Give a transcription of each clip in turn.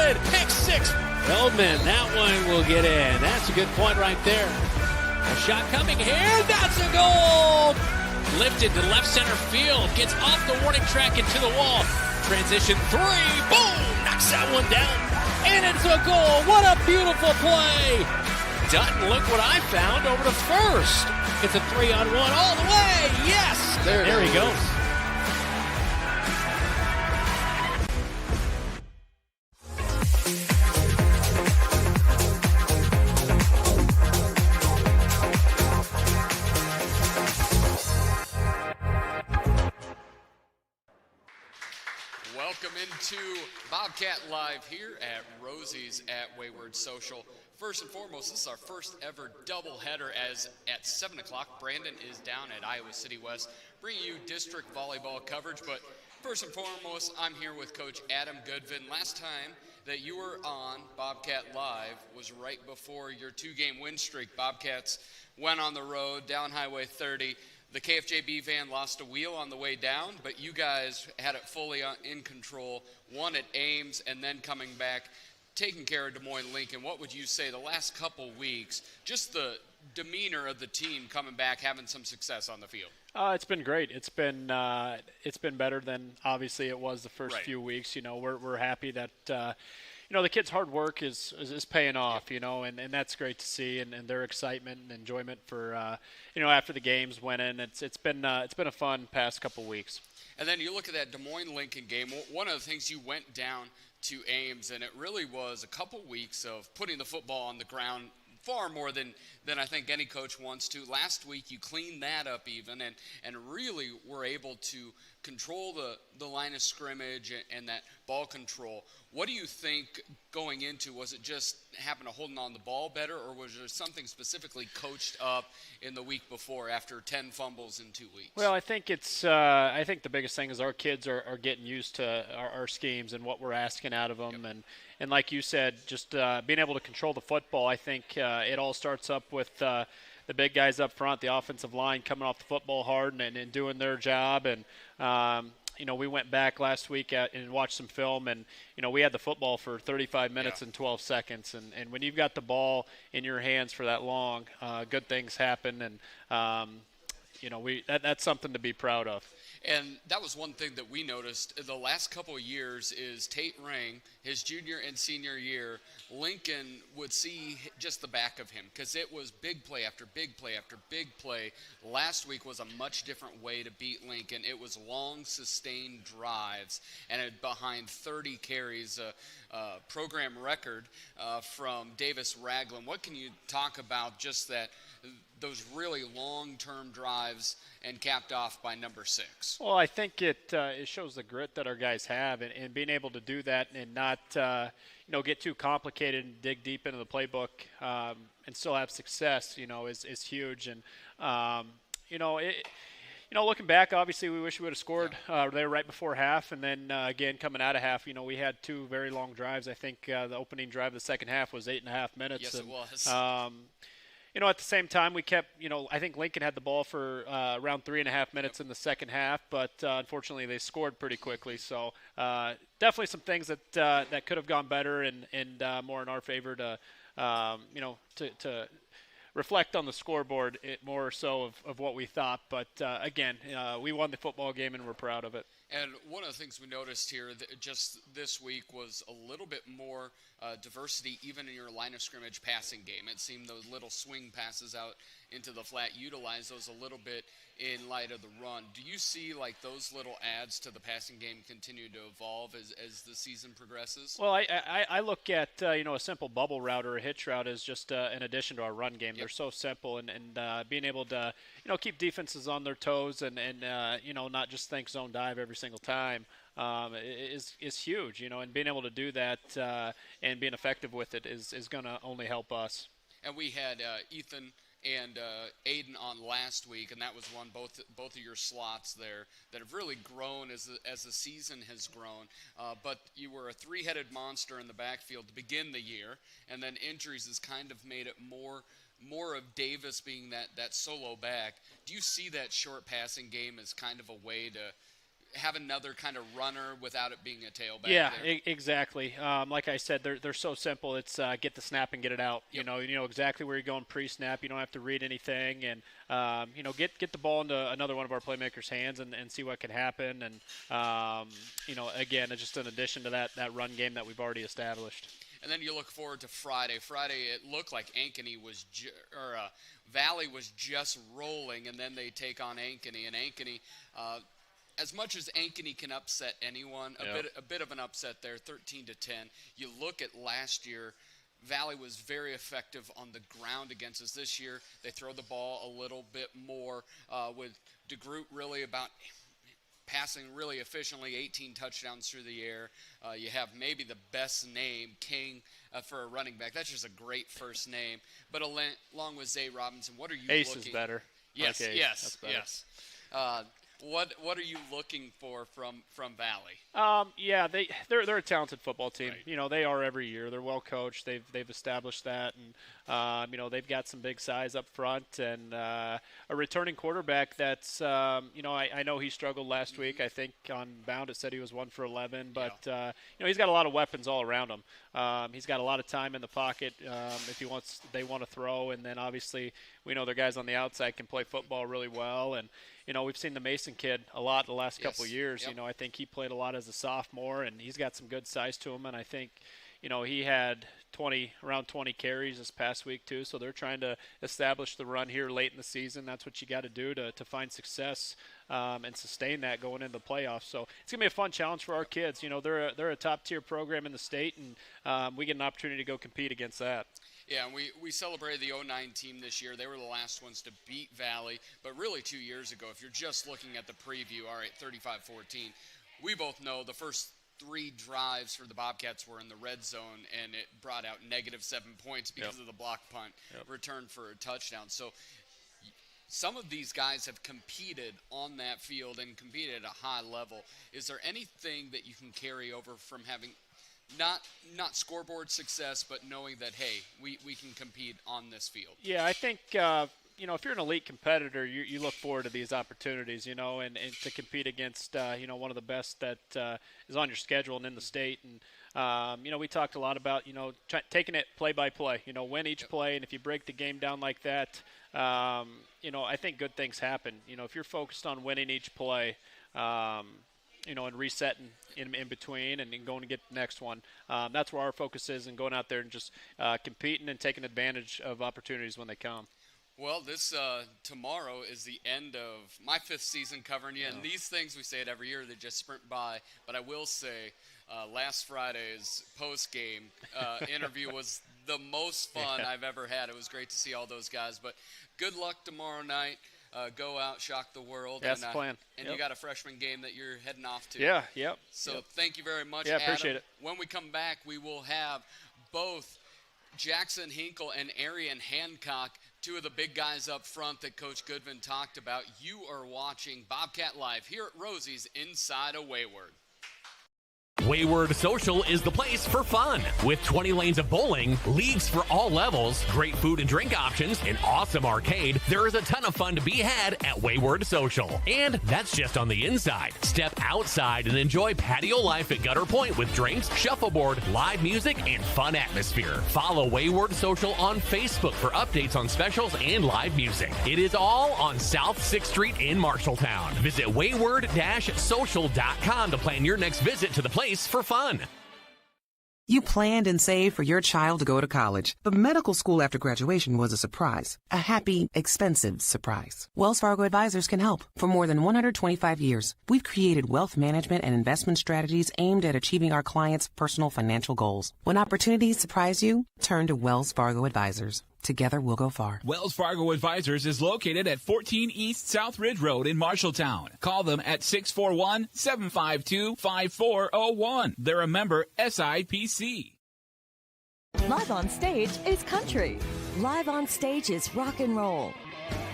good. Pick six. Feldman, that one will get in. That's a good point right there. A shot coming here. That's a goal. Lifted to left center field. Gets off the warning track into the wall. Transition three. Boom. Knocks that one down. And it's a goal. What a beautiful play. Dutton, look what I found over to first. It's a 3-on-1 all the way. Yes. There he goes. Welcome into Bobcat Live here at Rosie's at Wayward Social. First and foremost, this is our first ever doubleheader as at 7 o'clock, Brandon is down at Iowa City West, bringing you district volleyball coverage. But first and foremost, I'm here with Coach Adam Goodvin. Last time that you were on Bobcat Live was right before your two-game win streak. Bobcats went on the road down Highway 30. The KFJB van lost a wheel on the way down, but you guys had it fully in control, won at Ames, and then coming back, taking care of Des Moines Lincoln. What would you say the last couple weeks, just the demeanor of the team coming back, having some success on the field? It's been great. It's been better than obviously it was the first few weeks. You know, we're happy that the kids' hard work is paying off, and that's great to see, and their excitement and enjoyment for, after the games winning. It's been a fun past couple weeks. And then you look at that Des Moines Lincoln game. One of the things, you went down to Ames, and it really was a couple weeks of putting the football on the ground far more than I think any coach wants to. Last week you cleaned that up even and really were able to control the line of scrimmage and that ball control. What do you think going into, was it just happen to holding on the ball better, or was there something specifically coached up in the week before after 10 fumbles in 2 weeks? Well, I think I think the biggest thing is our kids are getting used to our schemes and what we're asking out of them. Yep. And like you said, just being able to control the football, I think it all starts up with the big guys up front, the offensive line coming off the football hard and doing their job. And, we went back last week and watched some film, and, we had the football for 35 minutes and 12 seconds. And when you've got the ball in your hands for that long, good things happen. And, that's something to be proud of. And that was one thing that we noticed the last couple of years is Tate Ring, his junior and senior year, Lincoln would see just the back of him because it was big play after big play after big play. Last week was a much different way to beat Lincoln. It was long, sustained drives, and behind 30 carries, a program record from Davis Ragland. What can you talk about just those really long-term drives and capped off by number 6? Well, I think it shows the grit that our guys have, and being able to do that and not get too complicated and dig deep into the playbook and still have success, is huge. And looking back, obviously we wish we would have scored there right before half, and then again coming out of half, we had 2 very long drives. I think the opening drive of the second half was 8.5 minutes. Yes, it was. At the same time, we kept, I think Lincoln had the ball for around 3.5 minutes in the second half, but unfortunately they scored pretty quickly. So definitely some things that could have gone better and more in our favor to reflect on the scoreboard more so of what we thought. But again, we won the football game and we're proud of it. And one of the things we noticed here just this week was a little bit more diversity even in your line of scrimmage passing game. It seemed those little swing passes out into the flat, utilize those a little bit in light of the run. Do you see like those little adds to the passing game continue to evolve as the season progresses? Well, I look at a simple bubble route or a hitch route as just an addition to our run game. Yep. They're so simple, and being able to keep defenses on their toes and not just think zone dive every single time is huge. And being able to do that and being effective with it is going to only help us. And we had Ethan and Aiden on last week, and that was one, both of your slots there that have really grown as the season has grown. But you were a 3-headed monster in the backfield to begin the year, and then injuries has kind of made it more of Davis being that solo back. Do you see that short passing game as kind of a way to have another kind of runner without it being a tailback. Yeah, there. Exactly. Like I said, they're so simple. It's get the snap and get it out. Yep. You know exactly where you're going pre-snap. You don't have to read anything, and get the ball into another one of our playmakers' hands and see what can happen. And again, it's just an addition to that run game that we've already established. And then you look forward to Friday. Friday, it looked like Ankeny was Valley was just rolling, and then they take on Ankeny. And Ankeny, as much as Ankeny can upset anyone, a bit of an upset there, 13-10. You look at last year, Valley was very effective on the ground against us. This year, they throw the ball a little bit more with DeGroot really about passing really efficiently, 18 touchdowns through the air. You have maybe the best name, King, for a running back. That's just a great first name. But along with Zay Robinson, what are you Ace looking? Ace is better. Yes, like yes, better. yes. What are you looking for from Valley? They're a talented football team. Right. They are every year. They're well coached. They've established that, and they've got some big size up front and a returning quarterback that's I know he struggled last week. I think on Bound it said he was 1 for 11, but he's got a lot of weapons all around him. He's got a lot of time in the pocket if they want to throw, and then obviously we know their guys on the outside can play football really well. And we've seen the Mason kid a lot the last couple of years. Yep. I think he played a lot as a sophomore, and he's got some good size to him. And I think, he had around 20 carries this past week too. So they're trying to establish the run here late in the season. That's what you got to do to find success and sustain that going into the playoffs. So it's gonna be a fun challenge for our kids. They're a top tier program in the state, and we get an opportunity to go compete against that. Yeah, and we celebrated the 09 team this year. They were the last ones to beat Valley, but really 2 years ago, if you're just looking at the preview, all right, 35-14, we both know the first 3 drives for the Bobcats were in the red zone, and it brought out -7 points because of the block punt return for a touchdown. So some of these guys have competed on that field and competed at a high level. Is there anything that you can carry over from having not scoreboard success, but knowing that, hey, we can compete on this field? Yeah, I think, if you're an elite competitor, you look forward to these opportunities, and to compete against, one of the best that is on your schedule and in the state. And, we talked a lot about, taking it play by play, win each play. And if you break the game down like that, I think good things happen. If you're focused on winning each play, and resetting in between and going to get the next one. That's where our focus is, and going out there and just competing and taking advantage of opportunities when they come. Well, this tomorrow is the end of my 5th season covering you, and these things, we say it every year, they just sprint by. But I will say, last Friday's post-game interview was the most fun I've ever had. It was great to see all those guys. But good luck tomorrow night. Go out, shock the world. That's the plan. And you got a freshman game that you're heading off to. Yeah, yep. So thank you very much, Yeah, Adam. appreciate it. When we come back, we will have both Jackson Hinkle and Arian Hancock, 2 of the big guys up front that Coach Goodman talked about. You are watching Bobcat Live here at Rosie's inside of Wayward. Wayward Social is the place for fun. With 20 lanes of bowling, leagues for all levels, great food and drink options, an awesome arcade, there is a ton of fun to be had at Wayward Social. And that's just on the inside. Step outside and enjoy patio life at Gutter Point with drinks, shuffleboard, live music, and fun atmosphere. Follow Wayward Social on Facebook for updates on specials and live music. It is all on South 6th Street in Marshalltown. Visit wayward-social.com to plan your next visit to the place for fun. You planned and saved for your child to go to college, but medical school after graduation was a surprise. A happy, expensive surprise. Wells Fargo Advisors can help. For more than 125 years, we've created wealth management and investment strategies aimed at achieving our clients' personal financial goals. When opportunities surprise you, turn to Wells Fargo Advisors. Together we'll go far. Wells Fargo Advisors is located at 14 East South Ridge Road in Marshalltown. Call them at 641-752-5401. They're a member SIPC. Live on stage is country. Live on stage is rock and roll.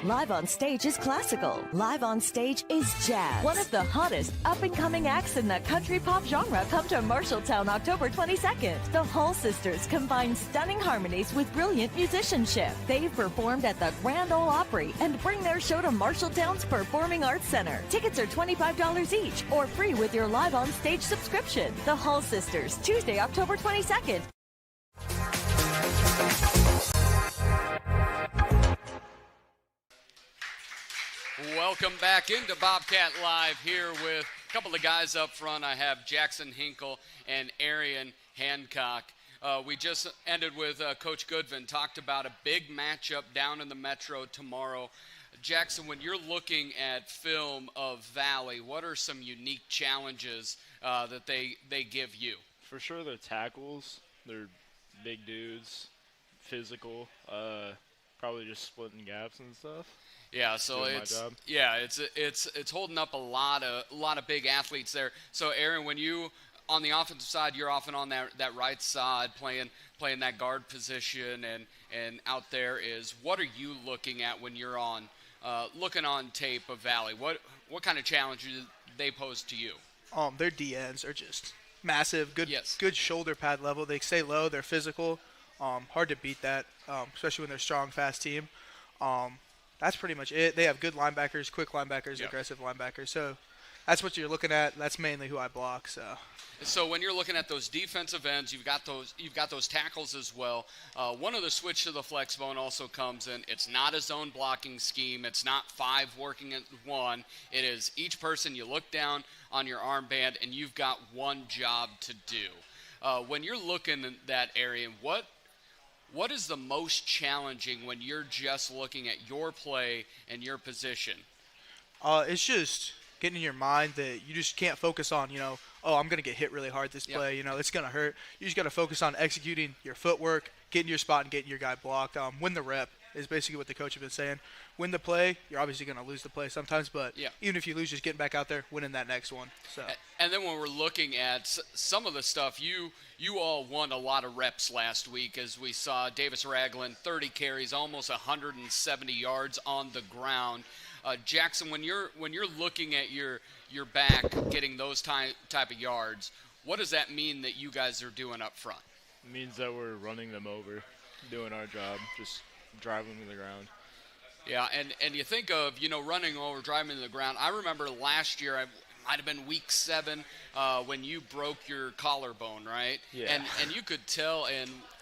Live on stage is classical. Live on stage is jazz. One of the hottest up-and-coming acts in the country pop genre come to Marshalltown October 22nd. The Hall Sisters combine stunning harmonies with brilliant musicianship. They've performed at the Grand Ole Opry and bring their show to Marshalltown's Performing Arts Center. Tickets are $25 each or free with your Live on Stage subscription. The Hall Sisters, Tuesday, October 22nd. Welcome back into Bobcat Live here with a couple of guys up front. I have Jackson Hinkle and Arian Hancock. We just ended with Coach Goodvin, talked about a big matchup down in the Metro tomorrow. Jackson, when you're looking at film of Valley, what are some unique challenges that they give you? For sure, their tackles. They're big dudes, physical, probably just splitting gaps and stuff. Yeah, so it's holding up a lot of big athletes there. So Aaron, when you on the offensive side, you're often on that right side playing that guard position, and out there is what are you looking at when you're on looking on tape of Valley? What kind of challenges do they pose to you? Their DNs are just massive, good shoulder pad level. They stay low, they're physical. Hard to beat that, especially when they're a strong, fast team. That's pretty much it. They have good linebackers, quick linebackers, aggressive linebackers. So that's what you're looking at. That's mainly who I block. So when you're looking at those defensive ends, you've got those tackles as well. One of the switch to the flex bone also comes in. It's not a zone blocking scheme. It's not 5 working at 1. It is each person you look down on your armband and you've got one job to do. When you're looking at that area, what is the most challenging when you're just looking at your play and your position? It's just getting in your mind that you just can't focus on, I'm going to get hit really hard this play. It's going to hurt. You just got to focus on executing your footwork, getting your spot, and getting your guy blocked. Win the rep is basically what the coach has been saying. Win the play. You're obviously going to lose the play sometimes, but even if you lose, just getting back out there, winning that next one. So. And then when we're looking at some of the stuff, you all won a lot of reps last week, as we saw Davis Ragland, 30 carries, almost 170 yards on the ground. Jackson, when you're looking at your back getting those type of yards, what does that mean that you guys are doing up front? It means that we're running them over, doing our job, just driving them to the ground. Yeah, and you think of, running over, driving to the ground. I remember last year, might have been week 7 when you broke your collarbone, right? Yeah. And you could tell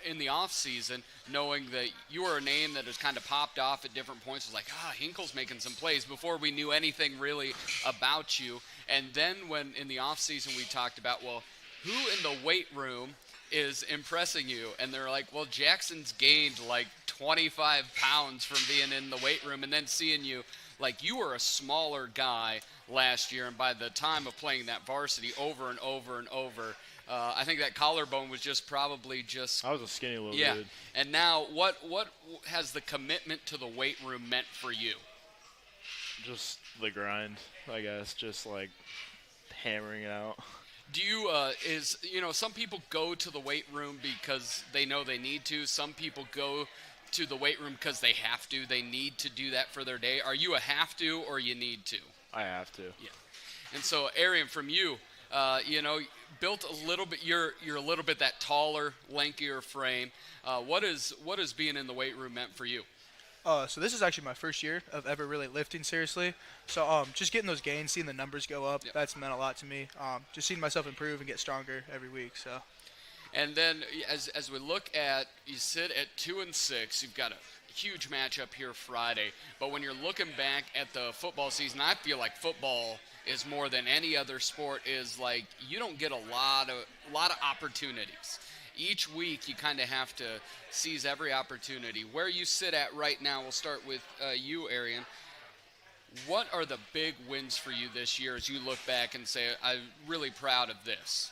in the off season, knowing that you were a name that has kind of popped off at different points, it was like, Hinkle's making some plays before we knew anything really about you. And then when in the off season we talked about, well, who in the weight room is impressing you? And they're like, well, Jackson's gained like 25 pounds from being in the weight room, and then seeing you, like, you were a smaller guy last year, and by the time of playing that varsity over and over and over, I think that collarbone was probably just I was a skinny little dude. And now what has the commitment to the weight room meant for you? Just the grind, I guess, just like hammering it out. Do you some people go to the weight room because they know they need to. Some people go to the weight room because they have to. They need to do that for their day. Are you a have to or you need to? I have to. Yeah. And so, Arian, from you, built a little bit. You're a little bit that taller, lankier frame. What is being in the weight room meant for you? So this is actually my first year of ever really lifting seriously. So just getting those gains, seeing the numbers go up, that's meant a lot to me. Just seeing myself improve and get stronger every week. So. And then as we look at, you sit at 2-6, you've got a huge matchup here Friday. But when you're looking back at the football season, I feel like football is more than any other sport is like you don't get a lot of opportunities. Each week you kind of have to seize every opportunity. Where you sit at right now, we'll start with you, Arian. What are the big wins for you this year as you look back and say, I'm really proud of this?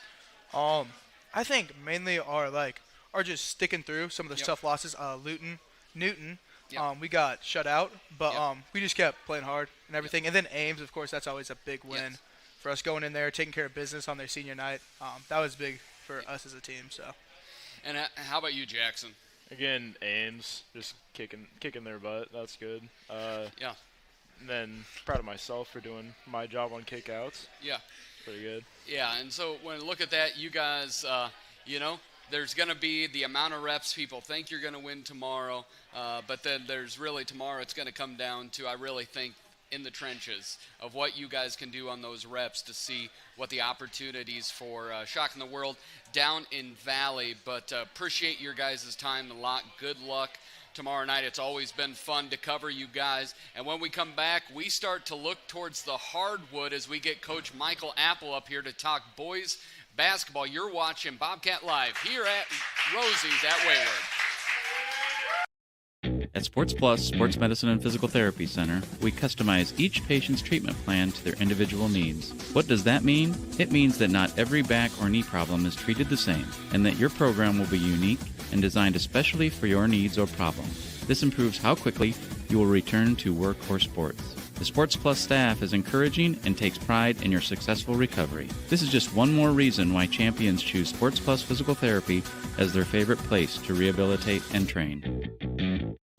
I think mainly are just sticking through some of the tough losses. Newton, we got shut out, but we just kept playing hard and everything. And then Ames, of course, that's always a big win for us going in there, taking care of business on their senior night. That was big for us as a team. So. And how about you, Jackson? Again, Ames, just kicking their butt. That's good. Yeah. And then proud of myself for doing my job on kickouts. Yeah. Pretty good. Yeah, and so when I look at that, you guys, there's going to be the amount of reps people think you're going to win tomorrow, but then there's really tomorrow it's going to come down to, I really think, in the trenches of what you guys can do on those reps to see what the opportunities for shocking the world down in Valley. But appreciate your guys' time a lot. Good luck tomorrow night. It's always been fun to cover you guys. And when we come back, we start to look towards the hardwood as we get Coach Michael Apple up here to talk boys basketball. You're watching Bobcat Live here at Rosie's at Wayward. At Sports Plus Sports Medicine and Physical Therapy Center, we customize each patient's treatment plan to their individual needs. What does that mean? It means that not every back or knee problem is treated the same, and that your program will be unique and designed especially for your needs or problem. This improves how quickly you will return to work or sports. The Sports Plus staff is encouraging and takes pride in your successful recovery. This is just one more reason why champions choose Sports Plus Physical Therapy as their favorite place to rehabilitate and train.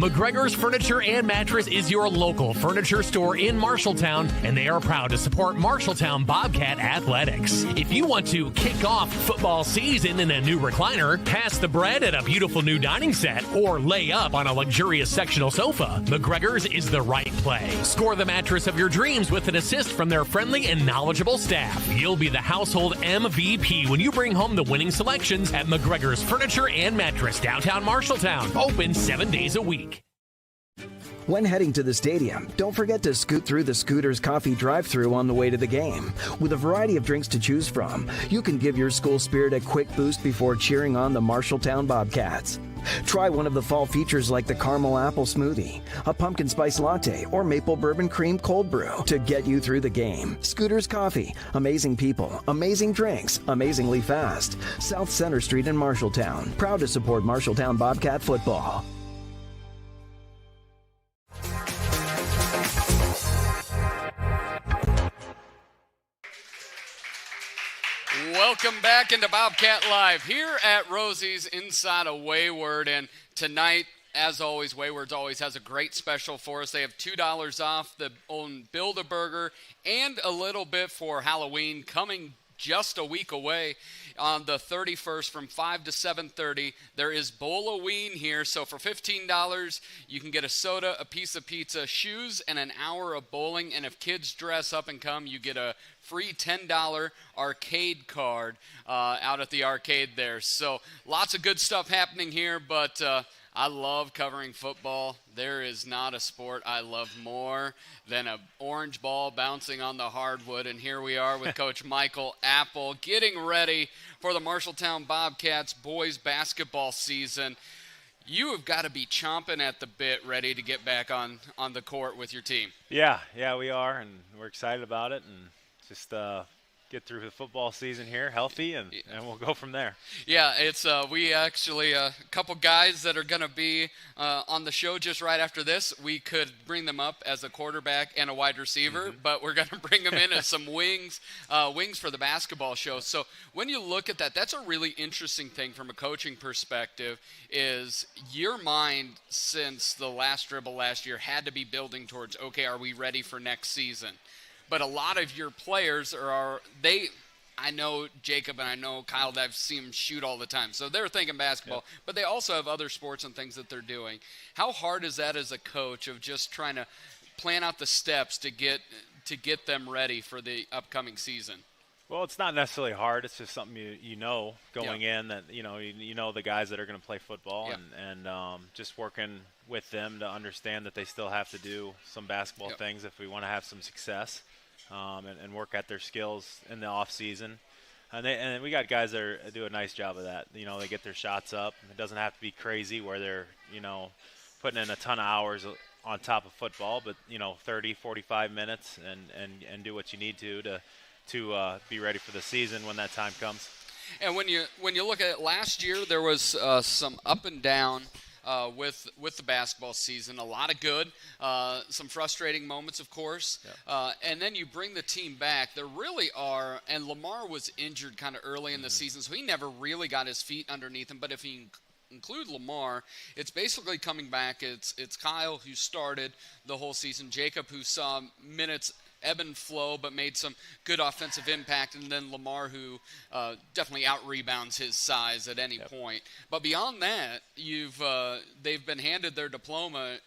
McGregor's Furniture and Mattress is your local furniture store in Marshalltown, and they are proud to support Marshalltown Bobcat Athletics. If you want to kick off football season in a new recliner, pass the bread at a beautiful new dining set, or lay up on a luxurious sectional sofa, McGregor's is the right play. Score the mattress of your dreams with an assist from their friendly and knowledgeable staff. You'll be the household MVP when you bring home the winning selections at McGregor's Furniture and Mattress, downtown Marshalltown. Open 7 days a week. When heading to the stadium, don't forget to scoot through the Scooter's Coffee drive-thru on the way to the game. With a variety of drinks to choose from, you can give your school spirit a quick boost before cheering on the Marshalltown Bobcats. Try one of the fall features like the caramel apple smoothie, a pumpkin spice latte, or maple bourbon cream cold brew to get you through the game. Scooter's Coffee. Amazing people, amazing drinks, amazingly fast. South Center Street in Marshalltown. Proud to support Marshalltown Bobcat football. Welcome back into Bobcat Live here at Rosie's inside of Wayward. And tonight, as always, Wayward's always has a great special for us. They have $2 off the own Build-A-Burger and a little bit for Halloween coming just a week away on the 31st from 5 to 7:30. There is Bowl-A-Ween here, so for $15, you can get a soda, a piece of pizza, shoes, and an hour of bowling. And if kids dress up and come, you get a free $10 arcade card out at the arcade there. So lots of good stuff happening here, but I love covering football. There is not a sport I love more than an orange ball bouncing on the hardwood. And here we are with Coach Michael Apple getting ready for the Marshalltown Bobcats boys basketball season. You have got to be chomping at the bit ready to get back on the court with your team. Yeah, we are, and we're excited about it, and just get through the football season here healthy, and we'll go from there. Yeah, it's we actually a couple guys that are going to be on the show just right after this. We could bring them up as a quarterback and a wide receiver, but we're going to bring them in as some wings for the basketball show. So when you look at that, that's a really interesting thing from a coaching perspective is your mind since the last dribble last year had to be building towards, okay, are we ready for next season? But a lot of your players I know Jacob and I know Kyle, I've seen them shoot all the time. So they're thinking basketball, but they also have other sports and things that they're doing. How hard is that as a coach of just trying to plan out the steps to get them ready for the upcoming season? Well, it's not necessarily hard. It's just something you know going in that, you know the guys that are going to play football and just working with them to understand that they still have to do some basketball things if we want to have some success. And work at their skills in the off season, and we got guys that do a nice job of that. You know, they get their shots up. It doesn't have to be crazy where they're putting in a ton of hours on top of football, but 30, 45 minutes and do what you need to be ready for the season when that time comes. And when you look at it, last year there was some up and down. With the basketball season, a lot of good, some frustrating moments, of course, and then you bring the team back. There really are, and Lamar was injured kind of early in the season, so he never really got his feet underneath him. But if he include Lamar, it's basically coming back. It's Kyle who started the whole season, Jacob who saw minutes ebb and flow but made some good offensive impact, and then Lamar who definitely out-rebounds his size at any point. But beyond that, they've been handed their diploma,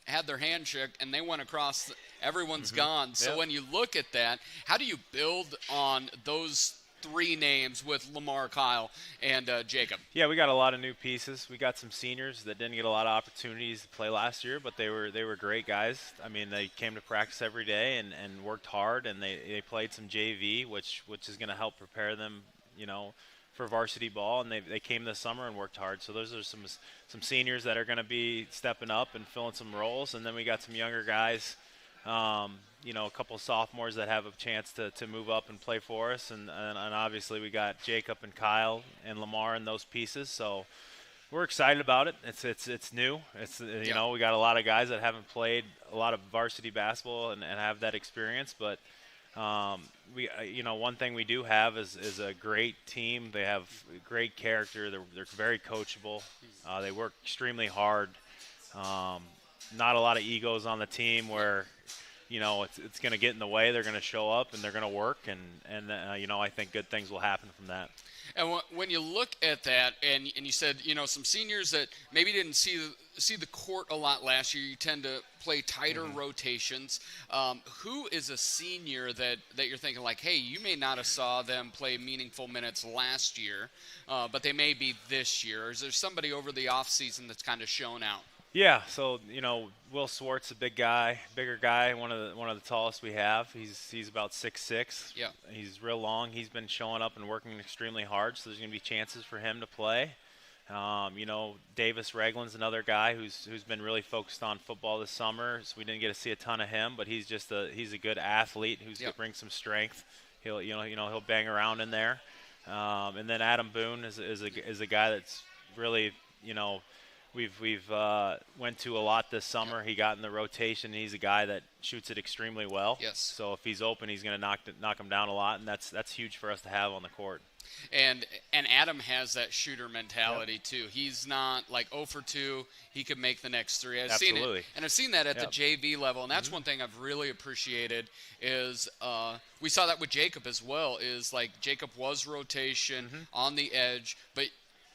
had their handshake, and they went across. Everyone's gone. So when you look at that, how do you build on those three names with Lamar, Kyle, and Jacob? Yeah, we got a lot of new pieces. We got some seniors that didn't get a lot of opportunities to play last year, but they were great guys. I mean, they came to practice every day and worked hard, and they played some JV, which is going to help prepare them, for varsity ball. And they came this summer and worked hard. So those are some seniors that are going to be stepping up and filling some roles. And then we got some younger guys. A couple of sophomores that have a chance to move up and play for us, and obviously we got Jacob and Kyle and Lamar in those pieces. So we're excited about it. It's new. We got a lot of guys that haven't played a lot of varsity basketball and have that experience. But one thing we do have is a great team. They have great character. They're very coachable. They work extremely hard. Not a lot of egos on the team where it's going to get in the way. They're going to show up and they're going to work, and I think good things will happen from that. And when you look at that, and you said some seniors that maybe didn't see the court a lot last year, you tend to play tighter rotations. Who is a senior that you're thinking like, hey, you may not have saw them play meaningful minutes last year, but they may be this year? Or is there somebody over the off season that's kind of shown out? Yeah, so Will Swartz, a bigger guy, one of the tallest we have. He's about 6'6". Yeah, he's real long. He's been showing up and working extremely hard, so there's going to be chances for him to play. Davis Reglin's another guy who's been really focused on football this summer, so we didn't get to see a ton of him, but he's a good athlete who's going to bring some strength. He'll bang around in there. And then Adam Boone is a guy that's really We've went to a lot this summer. He got in the rotation. He's a guy that shoots it extremely well. Yes. So if he's open, he's going to knock him down a lot, and that's huge for us to have on the court. And Adam has that shooter mentality too. He's not like 0 for 2. He could make the next 3. I've Absolutely. seen it, and I've seen that at the JV level, and that's one thing I've really appreciated is we saw that with Jacob as well. Is like Jacob was rotation on the edge, but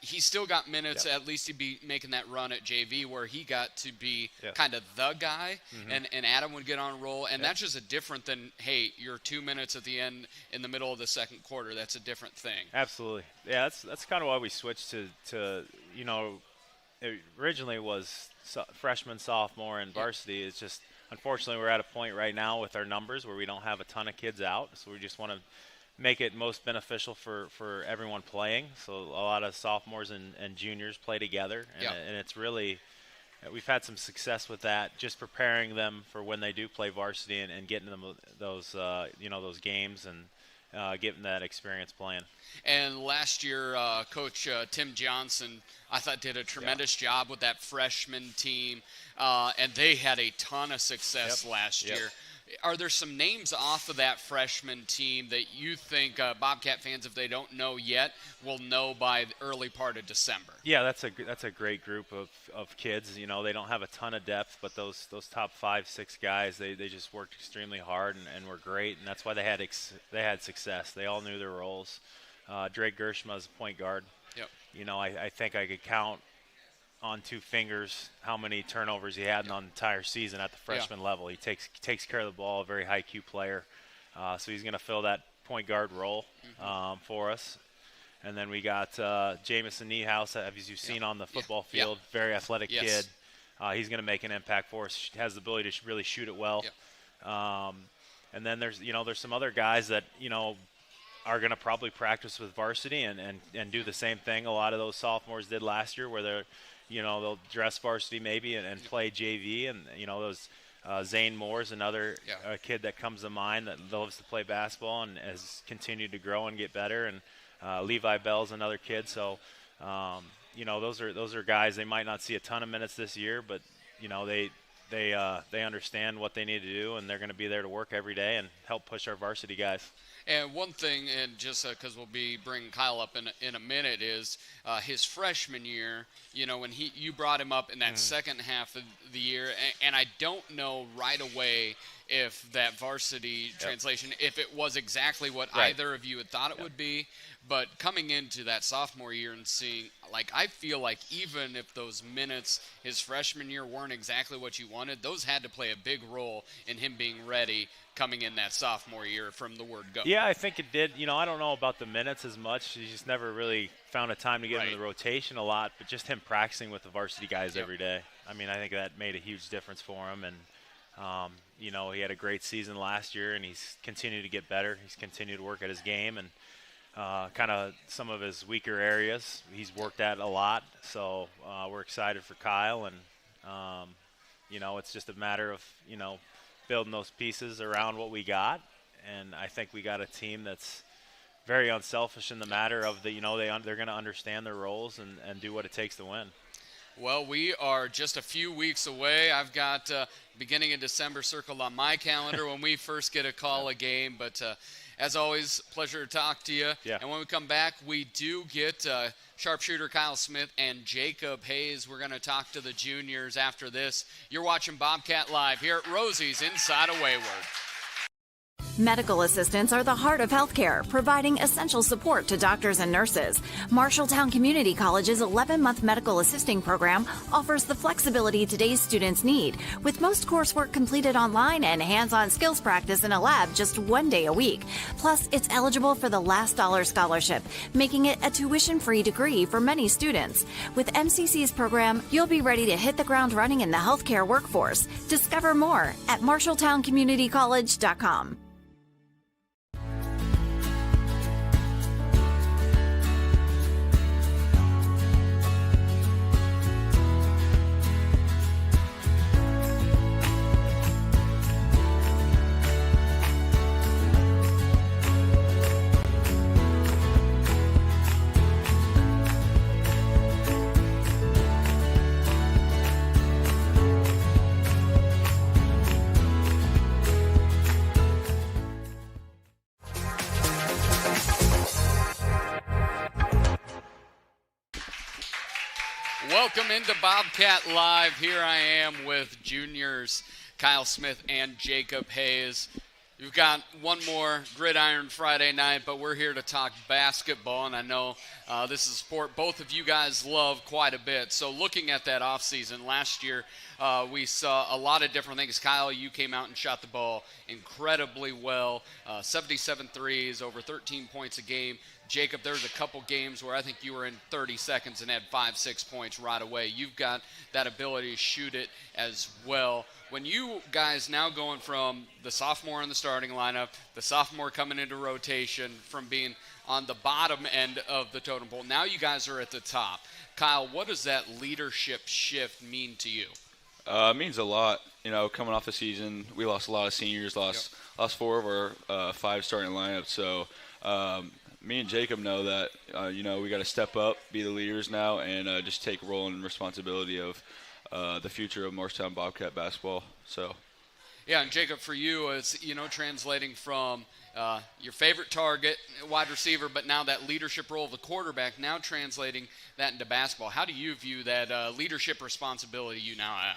he still got minutes. At least he'd be making that run at JV where he got to be kind of the guy, and Adam would get on a roll. And that's just a different than, hey, you're 2 minutes at the end in the middle of the second quarter. That's a different thing. Absolutely. Yeah, that's kind of why we switched to it originally was freshman, sophomore, and varsity. It's just, unfortunately, we're at a point right now with our numbers where we don't have a ton of kids out, so we just want to make it most beneficial for everyone playing. So a lot of sophomores and juniors play together, and it's really we've had some success with that, just preparing them for when they do play varsity and getting them those games and getting that experience playing. And last year, Coach Tim Johnson, I thought, did a tremendous job with that freshman team, and they had a ton of success last year. Are there some names off of that freshman team that you think Bobcat fans, if they don't know yet, will know by the early part of December? Yeah, that's a great group of kids. They don't have a ton of depth, but those top 5-6 guys, they just worked extremely hard and were great, and that's why they had success. They all knew their roles. Drake Gershma is a point guard. Yep. I think I could count on 2 fingers how many turnovers he had in the entire season at the freshman level. He takes care of the ball, a very high Q player. So he's going to fill that point guard role for us. And then we got Jamison Niehaus, as you've seen on the football field, very athletic kid. He's going to make an impact for us. Has the ability to really shoot it well. And then there's some other guys that are going to probably practice with varsity and do the same thing a lot of those sophomores did last year, where they'll dress varsity maybe and play JV, and those Zane Moore's another kid that comes to mind that loves to play basketball and has continued to grow and get better, and Levi Bell's another kid. So those are guys. They might not see a ton of minutes this year, but they understand what they need to do, and they're going to be there to work every day and help push our varsity guys. And one thing, and just because we'll be bringing Kyle up in a minute, is his freshman year. When you brought him up in that second half of the year, and I don't know right away if that varsity translation, if it was exactly what either of you had thought it would be. But coming into that sophomore year and seeing, I feel like even if those minutes his freshman year weren't exactly what you wanted, those had to play a big role in him being ready coming in that sophomore year from the word go. Yeah, I think it did. I don't know about the minutes as much. He just never really found a time to get into the rotation a lot, but just him practicing with the varsity guys every day. I mean, I think that made a huge difference for him. And, he had a great season last year, and he's continued to get better. He's continued to work at his game, and kind of some of his weaker areas he's worked at a lot. So we're excited for Kyle, and, it's just a matter of, building those pieces around what we got. And I think we got a team that's very unselfish in the matter of they're going to understand their roles and do what it takes to win. Well, we are just a few weeks away. I've got beginning of December circled on my calendar when we first get a call a game. But as always, pleasure to talk to you. Yeah. And when we come back, we do get sharpshooter Kyle Smith and Jacob Hayes. We're going to talk to the juniors after this. You're watching Bobcat Live here at Rosie's inside of Wayward. Medical assistants are the heart of healthcare, providing essential support to doctors and nurses. Marshalltown Community College's 11-month medical assisting program offers the flexibility today's students need, with most coursework completed online and hands-on skills practice in a lab just 1 day a week. Plus, it's eligible for the Last Dollar Scholarship, making it a tuition-free degree for many students. With MCC's program, you'll be ready to hit the ground running in the healthcare workforce. Discover more at marshalltowncommunitycollege.com. Welcome into Bobcat Live. Here I am with juniors Kyle Smith and Jacob Hayes. You've got one more Gridiron Friday night, but we're here to talk basketball, and I know this is a sport both of you guys love quite a bit. So looking at that offseason, last year we saw a lot of different things. Kyle, you came out and shot the ball incredibly well, 77 threes, over 13 points a game. Jacob, there's a couple games where I think you were in 30 seconds and had 5-6 points right away. You've got that ability to shoot it as well. When you guys now going from the sophomore in the starting lineup, the sophomore coming into rotation, from being on the bottom end of the totem pole, now you guys are at the top. Kyle, what does that leadership shift mean to you? It means a lot. Coming off the season, we lost a lot of seniors, lost 4 of our 5 starting lineups. So me and Jacob know that, we got to step up, be the leaders now, and just take role and responsibility of the future of Marshalltown Bobcat basketball. So, yeah, and Jacob, for you, it's translating from your favorite target, wide receiver, but now that leadership role of the quarterback, now translating that into basketball. How do you view that leadership responsibility you now have?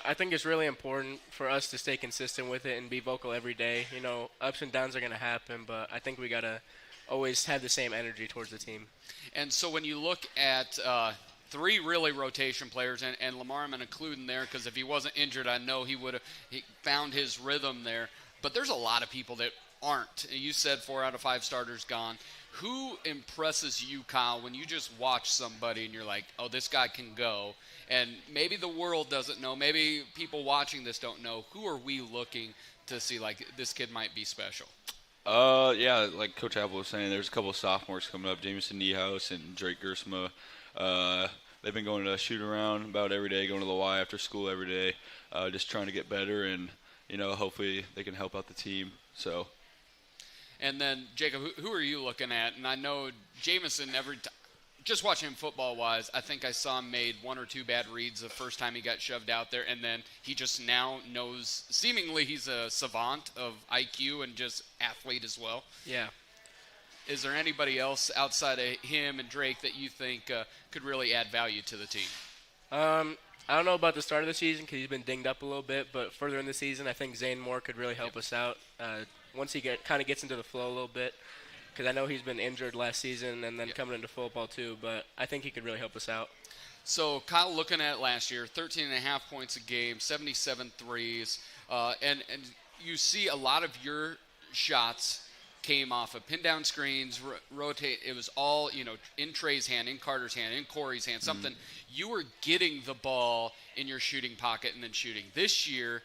I think it's really important for us to stay consistent with it and be vocal every day. Ups and downs are going to happen, but I think we got to always have the same energy towards the team. And so when you look at 3 really rotation players, and Lamar I'm going to include in there because if he wasn't injured, I know he would have found his rhythm there. But there's a lot of people that aren't. You said 4 out of 5 starters gone. Who impresses you, Kyle, when you just watch somebody and you're like, oh, this guy can go? And maybe the world doesn't know. Maybe people watching this don't know. Who are we looking to see, like, this kid might be special? Yeah, like Coach Apple was saying, there's a couple of sophomores coming up, Jameson Niehaus and Drake Gersma. They've been going to shoot around about every day, going to the Y after school every day, just trying to get better, and hopefully they can help out the team. So. And then Jacob, who are you looking at? And I know Jameson every just watching him football-wise, I think I saw him made one or two bad reads the first time he got shoved out there, and then he just now knows – seemingly he's a savant of IQ and just athlete as well. Yeah. Is there anybody else outside of him and Drake that you think could really add value to the team? I don't know about the start of the season because he's been dinged up a little bit, but further in the season, I think Zane Moore could really help us out once he kind of gets into the flow a little bit. Because I know he's been injured last season and then coming into football too, but I think he could really help us out. So, Kyle, looking at last year, 13.5 points a game, 77 threes, and you see a lot of your shots came off of pin-down screens, rotate. It was all, in Trey's hand, in Carter's hand, in Corey's hand, something. You were getting the ball in your shooting pocket and then shooting. This year,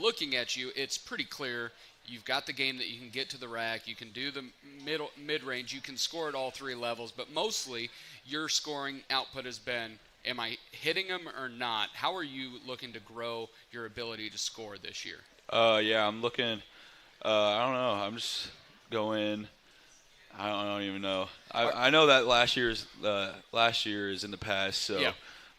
looking at you, it's pretty clear you've got the game that you can get to the rack, you can do the mid-range, you can score at all three levels, but mostly your scoring output has been, am I hitting them or not? How are you looking to grow your ability to score this year? Yeah, I'm looking, I don't know, I'm just going, I don't even know. I know that last year is in the past, so yeah.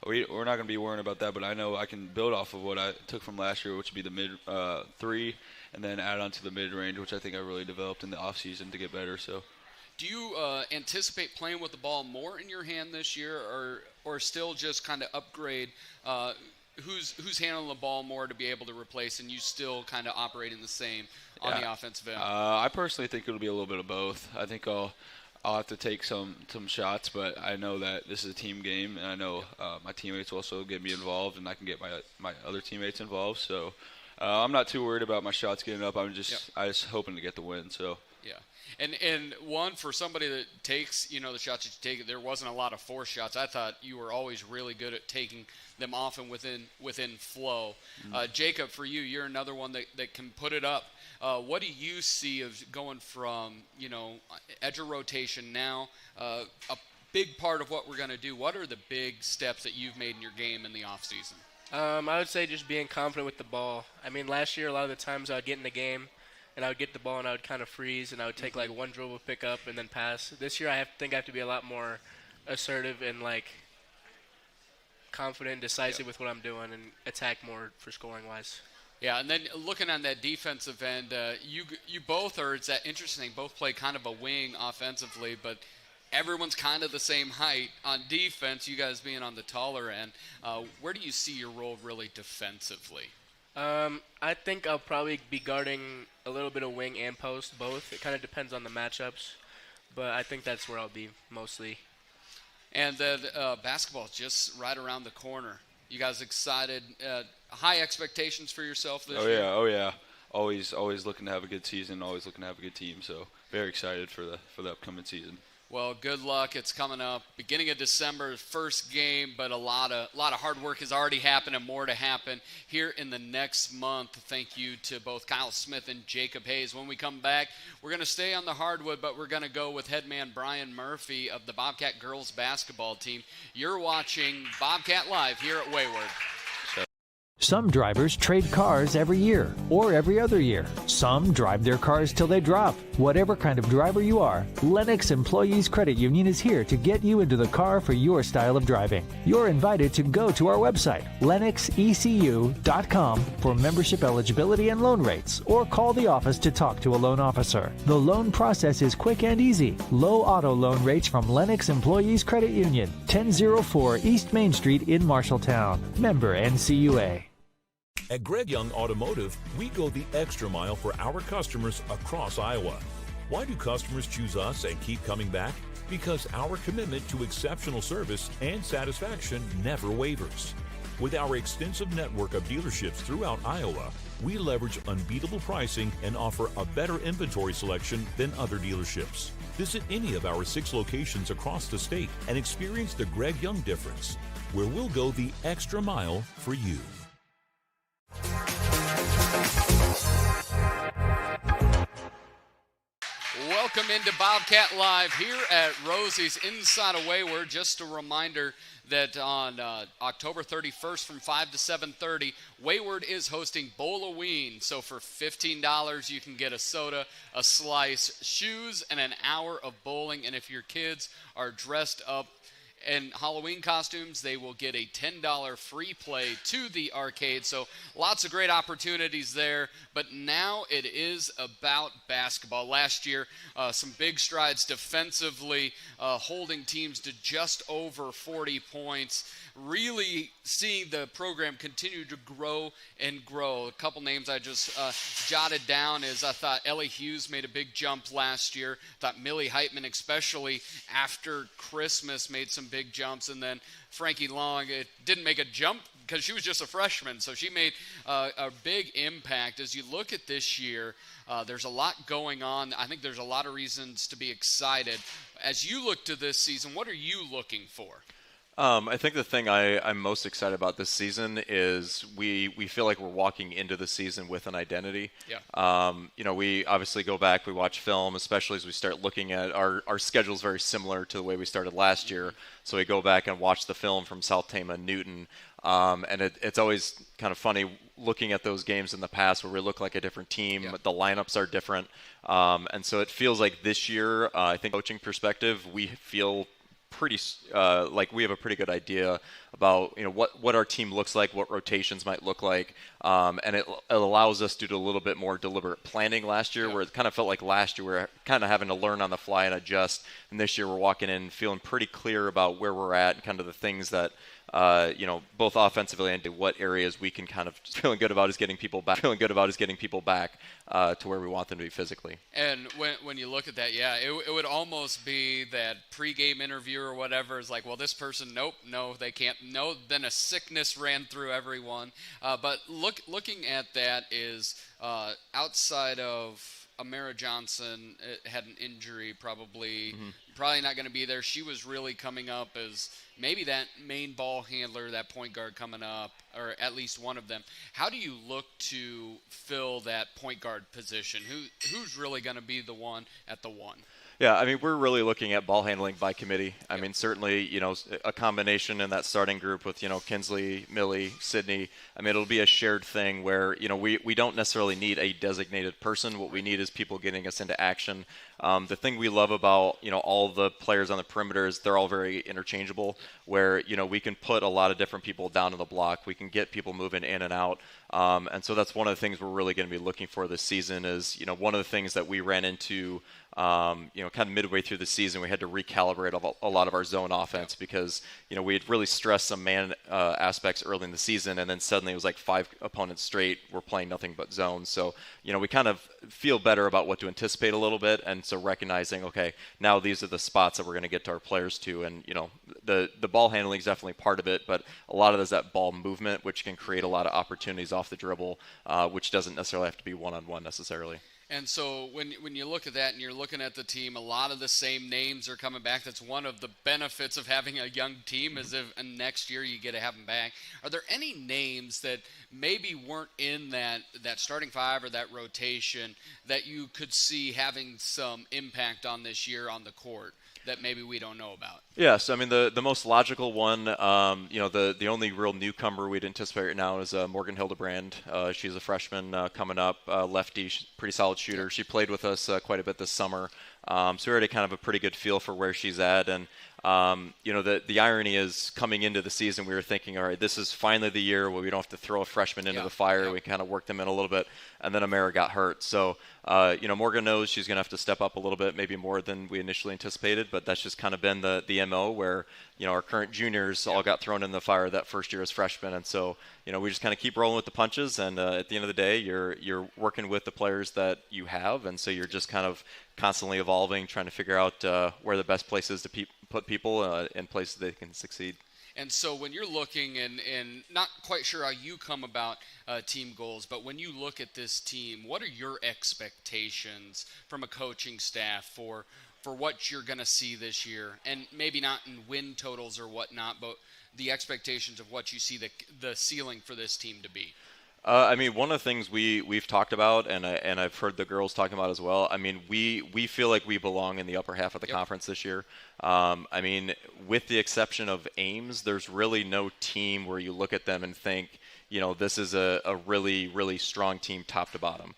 We're not going to be worrying about that, but I know I can build off of what I took from last year, which would be the mid-3, and then add on to the mid-range, which I think I really developed in the offseason to get better. So, do you anticipate playing with the ball more in your hand this year, or still just kind of upgrade who's handling the ball more to be able to replace, and you still kind of operating the same on the offensive end? I personally think it'll be a little bit of both. I think I'll have to take some shots, but I know that this is a team game, and I know my teammates also get me involved, and I can get my other teammates involved. So I'm not too worried about my shots getting up. I just hoping to get the win. So yeah, and one for somebody that takes the shots that you take, there wasn't a lot of forced shots. I thought you were always really good at taking them off and within flow. Jacob, for you, you're another one that can put it up. What do you see of going from, edge of rotation now, a big part of what we're going to do? What are the big steps that you've made in your game in the offseason? I would say just being confident with the ball. I mean, last year a lot of the times I would get in the game and I would get the ball and I would kind of freeze and I would take like one dribble, pick up, and then pass. This year I think I have to be a lot more assertive and confident, decisive with what I'm doing and attack more for scoring-wise. Yeah, and then looking on that defensive end, you both are, it's that interesting, both play kind of a wing offensively, but everyone's kind of the same height. On defense, you guys being on the taller end, where do you see your role really defensively? I think I'll probably be guarding a little bit of wing and post, both. It kind of depends on the matchups, but I think that's where I'll be mostly. And then basketball is just right around the corner. You guys excited? High expectations for yourself this year? Oh yeah. Always looking to have a good season. Always looking to have a good team. So very excited for the upcoming season. Well, good luck. It's coming up. Beginning of December, first game, but a lot of hard work has already happened and more to happen here in the next month. Thank you to both Kyle Smith and Jacob Hayes. When we come back, we're going to stay on the hardwood, but we're going to go with head man Brian Murphy of the Bobcat girls basketball team. You're watching Bobcat Live here at Wayward. Some drivers trade cars every year or every other year. Some drive their cars till they drop. Whatever kind of driver you are, Lennox Employees Credit Union is here to get you into the car for your style of driving. You're invited to go to our website, lennoxecu.com, for membership eligibility and loan rates, or call the office to talk to a loan officer. The loan process is quick and easy. Low auto loan rates from Lennox Employees Credit Union, 1004 East Main Street in Marshalltown. Member NCUA. At Greg Young Automotive, we go the extra mile for our customers across Iowa. Why do customers choose us and keep coming back? Because our commitment to exceptional service and satisfaction never wavers. With our extensive network of dealerships throughout Iowa, we leverage unbeatable pricing and offer a better inventory selection than other dealerships. Visit any of our 6 locations across the state and experience the Greg Young difference, where we'll go the extra mile for you. Welcome into Bobcat Live here at Rosie's inside of Wayward. Just a reminder that on October 31st from 5 to 7:30, Wayward is hosting Bowl-A-Ween. So for $15, you can get a soda, a slice, shoes, and an hour of bowling. And if your kids are dressed up in Halloween costumes, they will get a $10 free play to the arcade. So lots of great opportunities there. But now it is about basketball. Last year, some big strides defensively, holding teams to just over 40 points. Really seeing the program continue to grow and grow. A couple names I just jotted down is I thought Ellie Hughes made a big jump last year. I thought Millie Heitman, especially after Christmas, made some big jumps. And then Frankie Long, it didn't make a jump because she was just a freshman. So she made a big impact. As you look at this year, there's a lot going on. I think there's a lot of reasons to be excited. As you look to this season, what are you looking for? I think the thing I'm most excited about this season is we feel like we're walking into the season with an identity. Yeah. We obviously go back, we watch film, especially as we start looking at our schedule's very similar to the way we started last year. So we go back and watch the film from South Tama and Newton. And it's always kind of funny looking at those games in the past where we look like a different team. Yeah. The lineups are different. And so it feels like this year, I think coaching perspective, we feel pretty like we have a pretty good idea about what our team looks like, what rotations might look like, and it allows us to do a little bit more deliberate planning last year, where it kind of felt like last year we were kind of having to learn on the fly and adjust, and this year we're walking in feeling pretty clear about where we're at and kind of the things that both offensively and what areas we can kind of feeling good about is getting people back to where we want them to be physically. And when you look at that, it would almost be that pregame interview or whatever is like, well, this person, nope, no, they can't, no. Then a sickness ran through everyone. But looking at that is outside of Amara Johnson had an injury, probably not going to be there. She was really coming up as maybe that main ball handler, that point guard coming up, or at least one of them. How do you look to fill that point guard position? Who's really going to be the one at the one? Yeah, I mean, we're really looking at ball handling by committee. I mean, certainly, a combination in that starting group with, Kinsley, Millie, Sydney. I mean, it'll be a shared thing where, we don't necessarily need a designated person. What we need is people getting us into action. The thing we love about, all the players on the perimeter is they're all very interchangeable, where, we can put a lot of different people down on the block. We can get people moving in and out. And so that's one of the things we're really going to be looking for this season is, one of the things that we ran into, kind of midway through the season, we had to recalibrate a lot of our zone offense because, we had really stressed some man aspects early in the season, and then suddenly it was like 5 opponents straight were playing nothing but zone. So, we kind of feel better about what to anticipate a little bit, and so recognizing, okay, now these are the spots that we're going to get to our players to, and, the ball handling is definitely part of it, but a lot of it is that ball movement, which can create a lot of opportunities off the dribble, which doesn't necessarily have to be one-on-one necessarily. And so when you look at that and you're looking at the team, a lot of the same names are coming back. That's one of the benefits of having a young team is if next year you get to have them back. Are there any names that maybe weren't in that starting five or that rotation that you could see having some impact on this year on the court that maybe we don't know about? Yes, I mean the most logical one, the only real newcomer we'd anticipate right now is Morgan Hildebrand. She's a freshman coming up, lefty, pretty solid shooter. She played with us quite a bit this summer, so we already kind of a pretty good feel for where she's at. And the irony is coming into the season, we were thinking, all right, this is finally the year where we don't have to throw a freshman into the fire. We kind of work them in a little bit, and then Amara got hurt. So, Morgan knows she's going to have to step up a little bit, maybe more than we initially anticipated, but that's just kind of been the MO where, our current juniors all got thrown in the fire that first year as freshmen. And so, we just kind of keep rolling with the punches, and at the end of the day, you're working with the players that you have, and so you're just kind of constantly evolving, trying to figure out where the best place is to put people in places they can succeed. And so when you're looking and not quite sure how you come about team goals, but when you look at this team, what are your expectations from a coaching staff for what you're going to see this year? And maybe not in win totals or whatnot, but the expectations of what you see the ceiling for this team to be. I mean, one of the things we've talked about, and I've heard the girls talking about as well. I mean, we feel like we belong in the upper half of the conference this year. I mean, with the exception of Ames, there's really no team where you look at them and think, this is a really, really strong team top to bottom.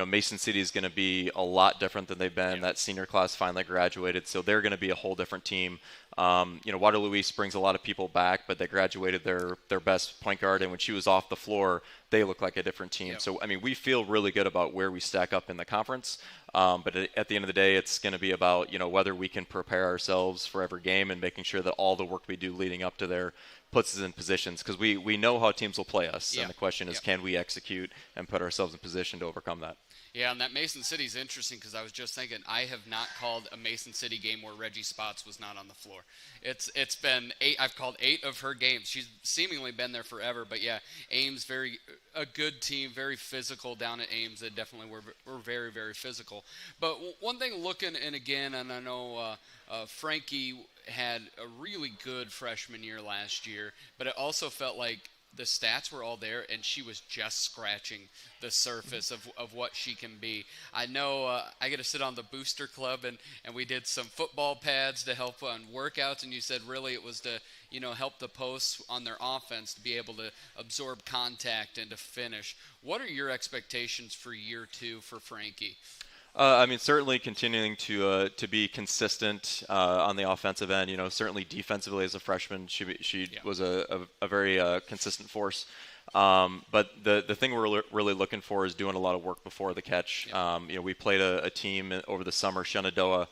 Mason City is going to be a lot different than they've been. That senior class finally graduated, so they're going to be a whole different team. Waterloo East brings a lot of people back, but they graduated their best point guard, and when she was off the floor, they look like a different team. So, I mean, we feel really good about where we stack up in the conference. But at the end of the day, it's going to be about, whether we can prepare ourselves for every game and making sure that all the work we do leading up to there puts us in positions, because we know how teams will play us. And the question is, can we execute and put ourselves in position to overcome that? Yeah, and that Mason City is interesting because I was just thinking I have not called a Mason City game where Reggie Spots was not on the floor. It's been 8. I've called 8 of her games. She's seemingly been there forever. But yeah, Ames a good team, very physical down at Ames. They definitely were very, very physical. But one thing looking, and again, and I know Frankie had a really good freshman year last year, but it also felt like the stats were all there, and she was just scratching the surface of what she can be. I know I get to sit on the booster club, and we did some football pads to help on workouts, and you said really it was to help the posts on their offense to be able to absorb contact and to finish. What are your expectations for year 2 for Frankie? I mean, certainly continuing to be consistent on the offensive end. Certainly defensively as a freshman, she was a very consistent force. But the thing we're really looking for is doing a lot of work before the catch. We played a team over the summer, Shenandoah.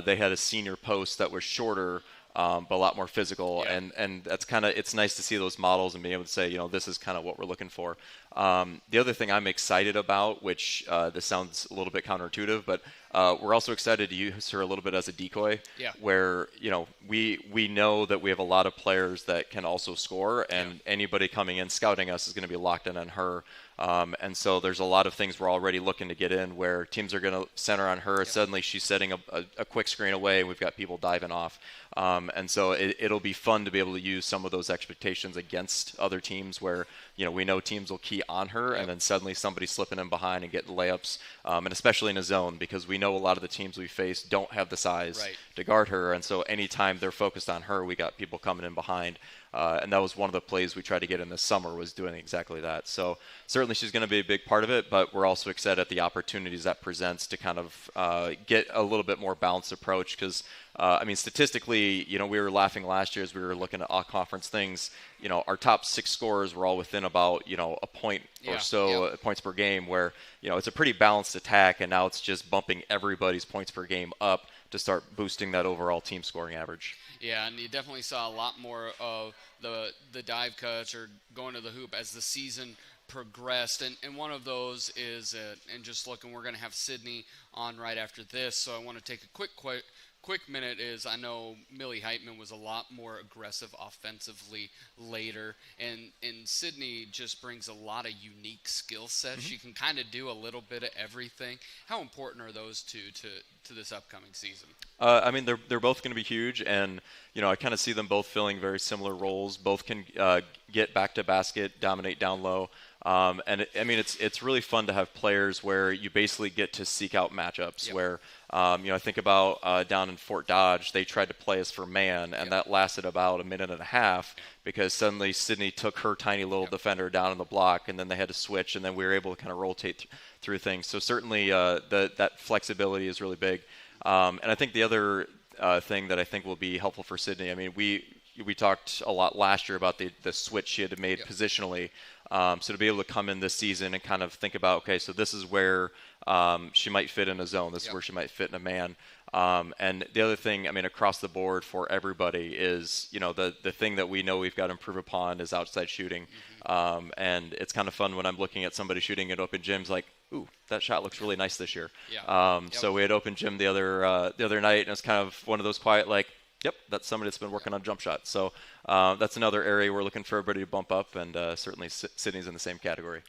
They had a senior post that was shorter, but a lot more physical, and that's it's nice to see those models and be able to say, this is kind of what we're looking for. The other thing I'm excited about, which this sounds a little bit counterintuitive, but we're also excited to use her a little bit as a decoy, where we know that we have a lot of players that can also score, and anybody coming in scouting us is going to be locked in on her. And so there's a lot of things we're already looking to get in where teams are going to center on her. Suddenly she's setting a quick screen away, and we've got people diving off. And so it'll be fun to be able to use some of those expectations against other teams where, we know teams will key on her, and then suddenly somebody's slipping in behind and getting layups, and especially in a zone, because we know a lot of the teams we face don't have the size to guard her. And so anytime they're focused on her, we got people coming in behind. And that was one of the plays we tried to get in this summer, was doing exactly that. So certainly she's going to be a big part of it, but we're also excited at the opportunities that presents to kind of get a little bit more balanced approach, because statistically, we were laughing last year as we were looking at all-conference things. Our top 6 scorers were all within about, a point or so points per game, where, it's a pretty balanced attack, and now it's just bumping everybody's points per game up to start boosting that overall team scoring average. Yeah, and you definitely saw a lot more of the dive cuts or going to the hoop as the season progressed. And one of those is, and just looking, we're going to have Sydney on right after this, so I want to take a quick minute. Is I know Millie Heitman was a lot more aggressive offensively later, and Sydney just brings a lot of unique skill sets. She can kind of do a little bit of everything. How important are those two to this upcoming season? They're both going to be huge, and I kind of see them both filling very similar roles. Both can get back to basket, dominate down low. It's really fun to have players where you basically get to seek out matchups. Where I think about down in Fort Dodge, they tried to play us for man, and that lasted about a minute and a half because suddenly Sydney took her tiny little defender down in the block, and then they had to switch, and then we were able to kind of rotate through things. So certainly that flexibility is really big. And I think the other thing that I think will be helpful for Sydney, we talked a lot last year about the switch she had made positionally. So to be able to come in this season and kind of think about, okay, so this is where she might fit in a zone. This is where she might fit in a man. And the other thing, across the board for everybody is, the thing that we know we've got to improve upon is outside shooting. And it's kind of fun when I'm looking at somebody shooting at open gyms like, ooh, that shot looks really nice this year. So we had open gym the other night, and it's kind of one of those quiet, like, yep, that's somebody that's been working on jump shots. So that's another area we're looking for everybody to bump up, and certainly Sydney's in the same category.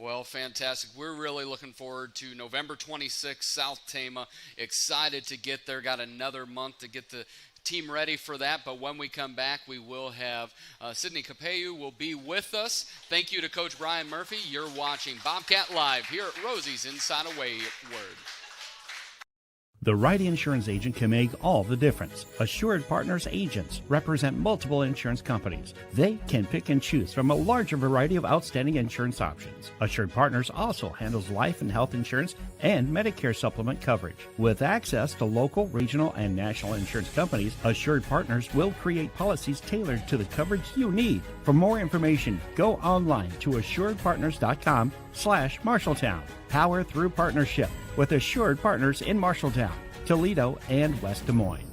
Well, fantastic. We're really looking forward to November 26th, South Tama. Excited to get there. Got another month to get the team ready for that. But when we come back, we will have Sydney Capeu will be with us. Thank you to Coach Brian Murphy. You're watching Bobcat Live here at Rosie's inside of Wayward. The right insurance agent can make all the difference. Assured Partners agents represent multiple insurance companies. They can pick and choose from a larger variety of outstanding insurance options. Assured Partners also handles life and health insurance and Medicare supplement coverage. With access to local, regional, and national insurance companies, Assured Partners will create policies tailored to the coverage you need. For more information, go online to assuredpartners.com/Marshalltown. Power through partnership with Assured Partners in Marshalltown, Toledo, and West Des Moines.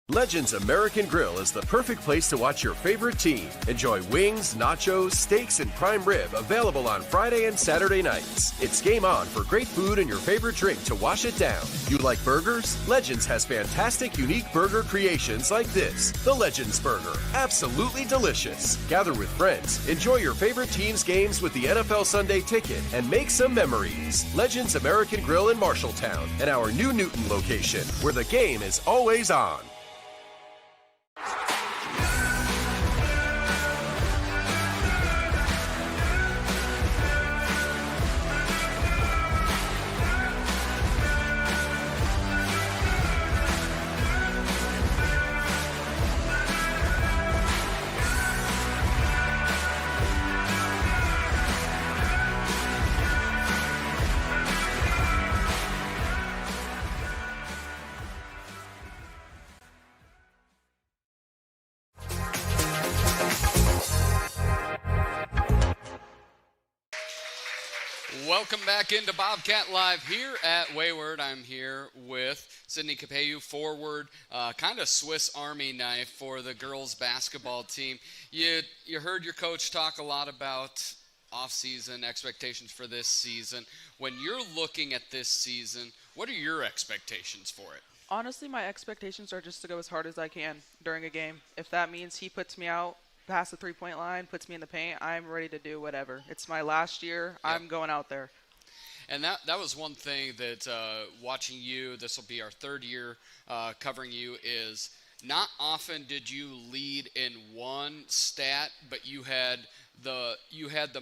Legends American Grill is the perfect place to watch your favorite team. Enjoy wings, nachos, steaks, and prime rib available on Friday and Saturday nights. It's game on for great food and your favorite drink to wash it down. You like burgers? Legends has fantastic, unique burger creations like this. The Legends Burger. Absolutely delicious. Gather with friends, enjoy your favorite team's games with the NFL Sunday Ticket, and make some memories. Legends American Grill in Marshalltown and our new Newton location, where the game is always on. Welcome back into Bobcat Live here at Wayward. I'm here with Sydney Capeu, forward, kind of Swiss Army knife for the girls basketball team. You heard your coach talk a lot about off-season expectations for this season. When you're looking at this season, what are your expectations for it? Honestly, my expectations are just to go as hard as I can during a game. If that means he puts me out past the three-point line, puts me in the paint, I'm ready to do whatever. It's my last year. Yep. I'm going out there. And that was one thing that watching you, this will be our third year covering you, is not often did you lead in one stat, but you had the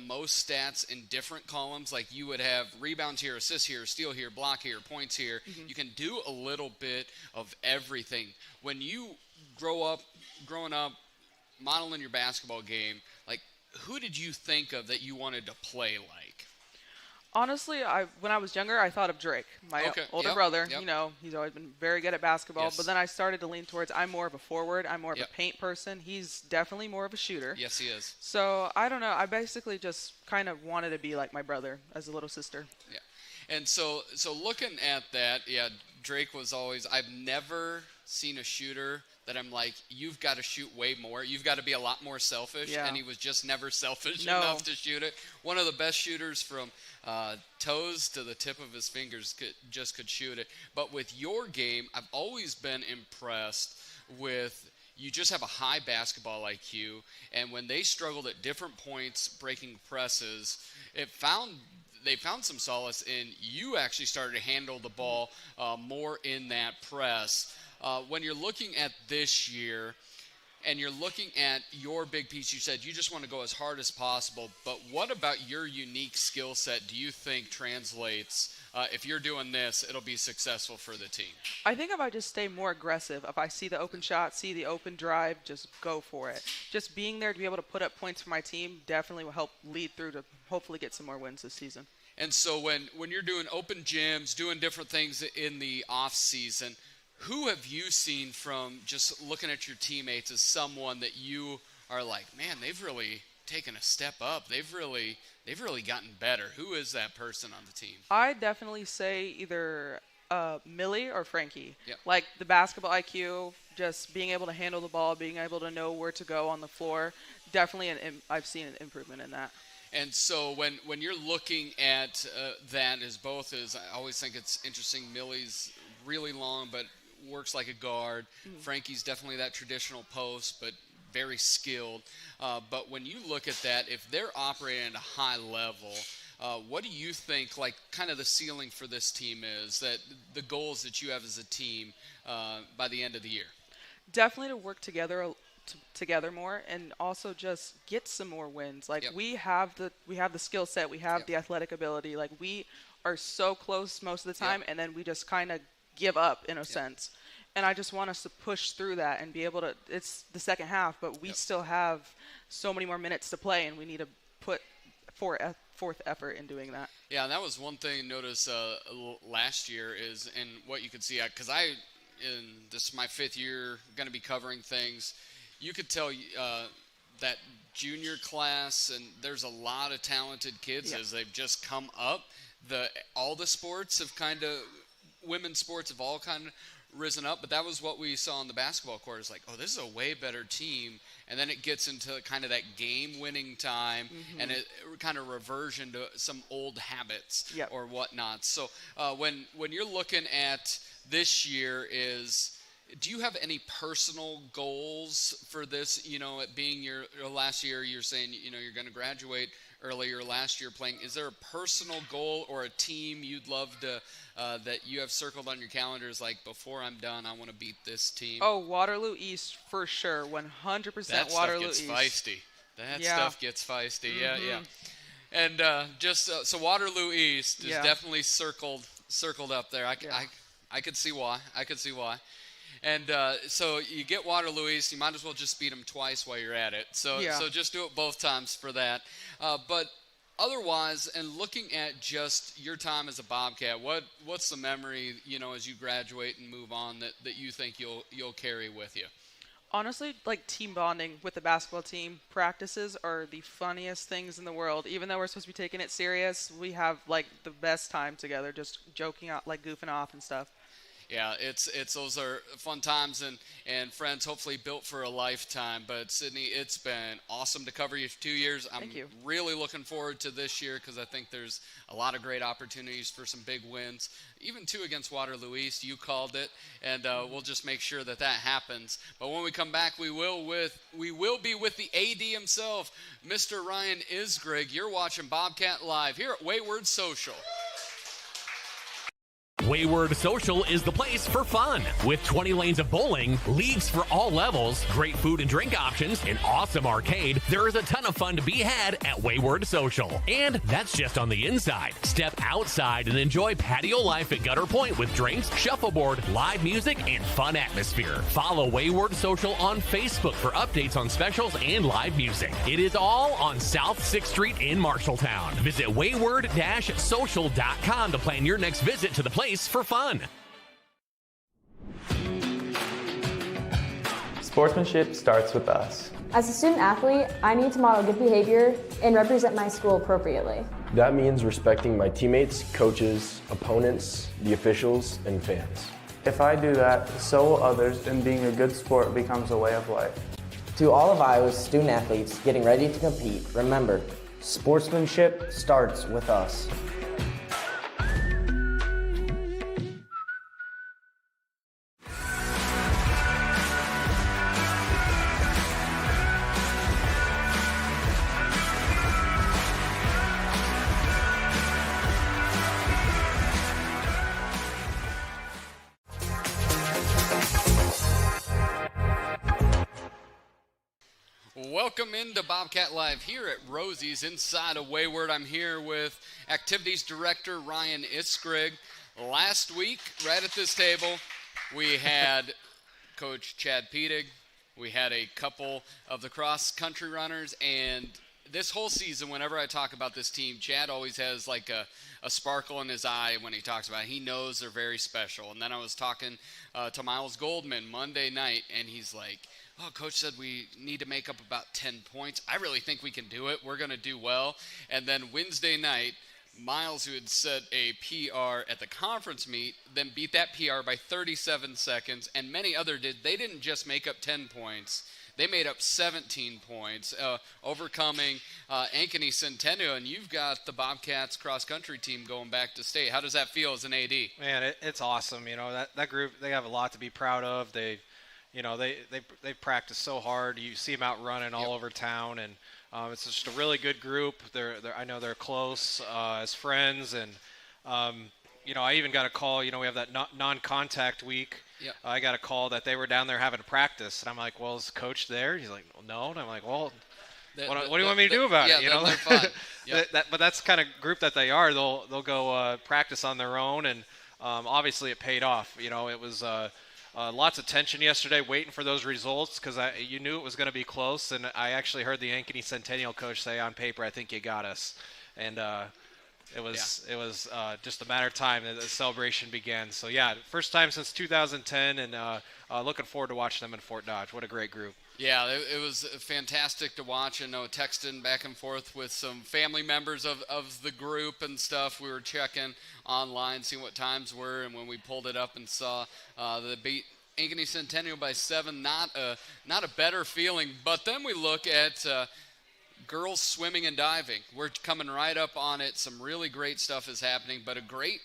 most stats in different columns. Like you would have rebounds here, assists here, steal here, block here, points here. Mm-hmm. You can do a little bit of everything. When you growing up, modeling your basketball game, like who did you think of that you wanted to play like? Honestly, when I was younger, I thought of Drake, my older brother. Yep. You know, he's always been very good at basketball. Yes. But then I started to lean towards I'm more of a forward. I'm more of a paint person. He's definitely more of a shooter. Yes, he is. So I don't know. I basically just kind of wanted to be like my brother as a little sister. Yeah. And so looking at that, Drake was always – I've never seen a shooter that I'm like, you've got to shoot way more. You've got to be a lot more selfish. Yeah. And he was just never selfish enough to shoot it. One of the best shooters from toes to the tip of his fingers could shoot it. But with your game, I've always been impressed with – you just have a high basketball IQ. And when they struggled at different points breaking presses, they found some solace in you actually started to handle the ball more in that press. When you're looking at this year and you're looking at your big piece, you said you just want to go as hard as possible. But what about your unique skill set do you think translates? If you're doing this, it'll be successful for the team. I think if I just stay more aggressive, if I see the open shot, see the open drive, just go for it. Just being there to be able to put up points for my team definitely will help lead through to hopefully get some more wins this season. And so when you're doing open gyms, doing different things in the off season, who have you seen from just looking at your teammates as someone that you are like, man, they've really taken a step up. They've really gotten better. Who is that person on the team? I definitely say either Millie or Frankie. Yep. Like the basketball IQ, just being able to handle the ball, being able to know where to go on the floor. Definitely, I've seen an improvement in that. And so when you're looking at that as I always think it's interesting. Millie's really long, but works like a guard. Mm-hmm. Frankie's definitely that traditional post, but very skilled. But when you look at that, if they're operating at a high level, what do you think, like, kind of the ceiling for this team is, that the goals that you have as a team by the end of the year? Definitely to work together more, and also just get some more wins. Like, we have the skill set, we have the athletic ability. Like, we are so close most of the time, and then we just kind of give up in a sense. And I just want us to push through that and be able to. It's the second half, but we still have so many more minutes to play, and we need to put forth effort in doing that. Yeah, and that was one thing notice last year is, and what you could see, because this is my 5th year going to be covering things. You could tell that junior class, and there's a lot of talented kids as they've just come up. All the sports have women's sports have all kind of risen up, but that was what we saw on the basketball court. It's like, oh, this is a way better team, and then it gets into kind of that game-winning time, and it kind of reversion to some old habits or whatnot. So when you're looking at this year, do you have any personal goals for this? You know, it being your last year, you're saying, you know, you're going to graduate earlier last year playing. Is there a personal goal or a team you'd love to that you have circled on your calendars, like, before I'm done, I want to beat this team? Oh, Waterloo East for sure, 100% Waterloo East. That stuff gets feisty. That stuff gets feisty. Yeah. And so Waterloo East is definitely circled up there. I could see why. And so you get Waterloo East, you might as well just beat them twice while you're at it. So just do it both times for that. But otherwise, and looking at just your time as a Bobcat, what's the memory, you know, as you graduate and move on that you think you'll carry with you? Honestly, like, team bonding with the basketball team, practices are the funniest things in the world. Even though we're supposed to be taking it serious, we have, like, the best time together, just joking out, like, goofing off and stuff. Yeah, it's those are fun times and friends, hopefully built for a lifetime. But Sydney, it's been awesome to cover you for 2 years. I'm really looking forward to this year because I think there's a lot of great opportunities for some big wins, even 2 against Waterloo East. You called it, and we'll just make sure that happens. But when we come back, we will be with the AD himself, Mr. Ryan Isgrig. You're watching Bobcat Live here at Wayward Social. Wayward Social is the place for fun. With 20 lanes of bowling, leagues for all levels, great food and drink options, an awesome arcade, there is a ton of fun to be had at Wayward Social. And that's just on the inside. Step outside and enjoy patio life at Gutter Point with drinks, shuffleboard, live music, and fun atmosphere. Follow Wayward Social on Facebook for updates on specials and live music. It is all on South 6th Street in Marshalltown. Visit wayward-social.com to plan your next visit to the place for fun. Sportsmanship starts with us. As a student athlete, I need to model good behavior and represent my school appropriately. That means respecting my teammates, coaches, opponents, the officials, and fans. If I do that, so will others, and being a good sport becomes a way of life. To all of Iowa's student athletes getting ready to compete, remember, sportsmanship starts with us. Welcome into Bobcat Live here at Rosie's inside of Wayward. I'm here with Activities Director Ryan Isgrig. Last week, right at this table, we had Coach Chad Pedig. We had a couple of the cross-country runners, and this whole season, whenever I talk about this team, Chad always has like a sparkle in his eye when he talks about it. He knows they're very special. And then I was talking to Miles Goldman Monday night, and he's like, oh, Coach said we need to make up about 10 points. I really think we can do it. We're going to do well. And then Wednesday night, Miles, who had set a PR at the conference meet, then beat that PR by 37 seconds, and many other did. They didn't just make up 10 points. They made up 17 points, overcoming Ankeny Centennial, and you've got the Bobcats cross-country team going back to state. How does that feel as an AD? Man, it's awesome. You know, that group, they have a lot to be proud of. They they practice so hard. You see them out running all over town, and it's just a really good group. I know they're close as friends, and I even got a call. We have that non-contact week. Yep. I got a call that they were down there having practice, and I'm like, well, is the coach there? He's like, well, no. And I'm like, well, what do you want me to do about it? They're fine. Yep. But that's the kind of group that they are. They'll go practice on their own, and obviously it paid off. It was lots of tension yesterday waiting for those results because you knew it was going to be close, and I actually heard the Ankeny Centennial coach say on paper, I think you got us. And it was just a matter of time that the celebration began. So, first time since 2010, and looking forward to watching them in Fort Dodge. What a great group. Yeah, it was fantastic to watch. I know texting back and forth with some family members of the group and stuff. We were checking online, seeing what times were, and when we pulled it up and saw the beat Ankeny Centennial by 7, not a better feeling. But then we look at girls swimming and diving. We're coming right up on it. Some really great stuff is happening, but a great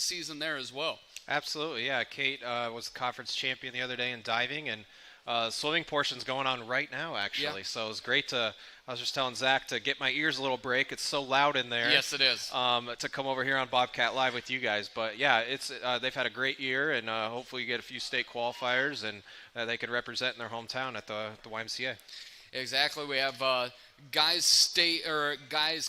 season there as well. Absolutely, yeah. Kate was the conference champion the other day in diving, and swimming portion's going on right now, actually. Yeah. So it was great I was just telling Zach to get my ears a little break. It's so loud in there. Yes, it is. To come over here on Bobcat Live with you guys. But, yeah, they've had a great year, and hopefully you get a few state qualifiers, and they can represent in their hometown at the YMCA. Exactly. We have guys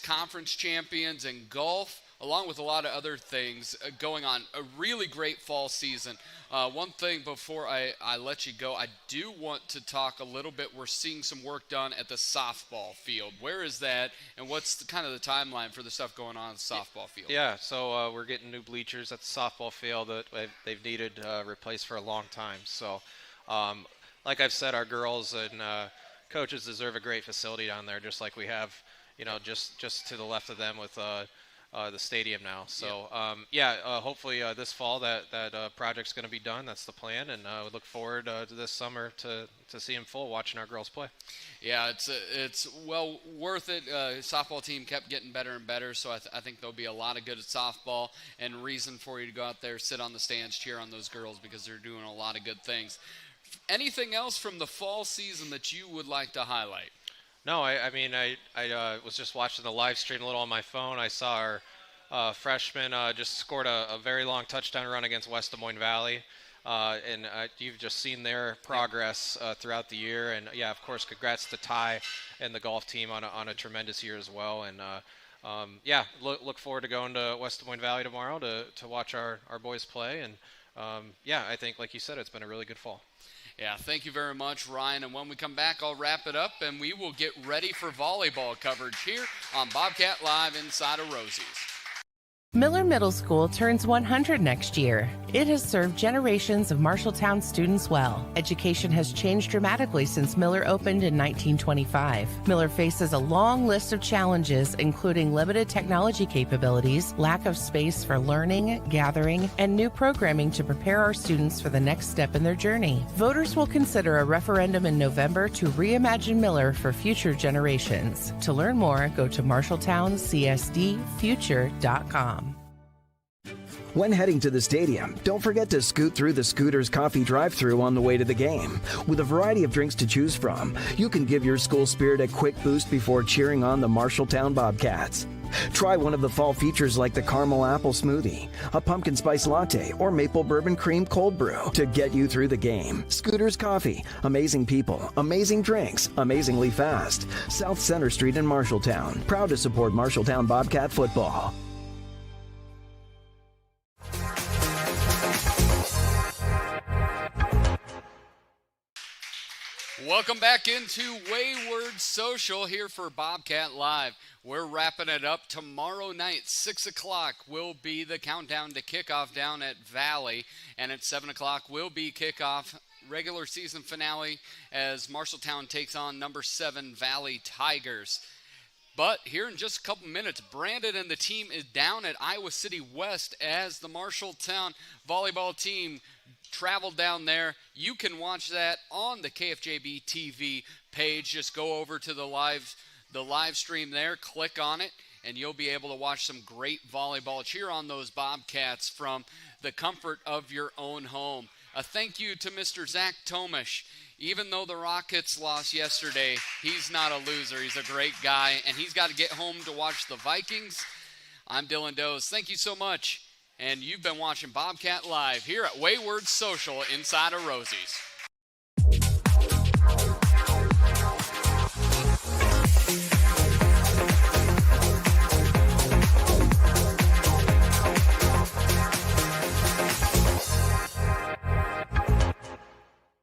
conference champions in golf, along with a lot of other things going on. A really great fall season. One thing before I let you go, I do want to talk a little bit. We're seeing some work done at the softball field. Where is that, and what's the timeline for the stuff going on at the softball field? Yeah, so we're getting new bleachers at the softball field that they've needed replaced for a long time. So, like I've said, our girls and coaches deserve a great facility down there, just like we have, just to the left of them with the stadium now. So, hopefully this fall that project's going to be done. That's the plan, and we look forward to this summer to see them full watching our girls play. Yeah, it's well worth it. Softball team kept getting better and better, so I think there'll be a lot of good at softball and reason for you to go out there, sit on the stands, cheer on those girls because they're doing a lot of good things. Anything else from the fall season that you would like to highlight? No, I was just watching the live stream a little on my phone. I saw our freshman just scored a very long touchdown run against West Des Moines Valley. And you've just seen their progress throughout the year. And, of course, congrats to Ty and the golf team on a tremendous year as well. And, look forward to going to West Des Moines Valley tomorrow to watch our boys play. And, I think, like you said, it's been a really good fall. Yeah, thank you very much, Ryan. And when we come back, I'll wrap it up, and we will get ready for volleyball coverage here on Bobcat Live inside of Rosie's. Miller Middle School turns 100 next year. It has served generations of Marshalltown students well. Education has changed dramatically since Miller opened in 1925. Miller faces a long list of challenges, including limited technology capabilities, lack of space for learning, gathering, and new programming to prepare our students for the next step in their journey. Voters will consider a referendum in November to reimagine Miller for future generations. To learn more, go to marshalltowncsdfuture.com. When heading to the stadium, don't forget to scoot through the Scooter's Coffee drive-thru on the way to the game. With a variety of drinks to choose from, you can give your school spirit a quick boost before cheering on the Marshalltown Bobcats. Try one of the fall features like the caramel apple smoothie, a pumpkin spice latte, or maple bourbon cream cold brew to get you through the game. Scooter's Coffee. Amazing people, amazing drinks, amazingly fast. South Center Street in Marshalltown. Proud to support Marshalltown Bobcat football. Welcome back into Wayward Social here for Bobcat Live. We're wrapping it up tomorrow night. 6 o'clock will be the countdown to kickoff down at Valley. And at 7 o'clock will be kickoff regular season finale as Marshalltown takes on number 7 Valley Tigers. But here in just a couple minutes, Brandon and the team is down at Iowa City West as the Marshalltown volleyball team traveled down there. You can watch that on the KFJB-TV page. Just go over to the live stream there, click on it, and you'll be able to watch some great volleyball. Cheer on those Bobcats from the comfort of your own home. A thank you to Mr. Zach Tomish. Even though the Rockets lost yesterday, he's not a loser. He's a great guy, and he's got to get home to watch the Vikings. I'm Dylan Does. Thank you so much. And you've been watching Bobcat Live here at Wayward Social inside of Rosie's.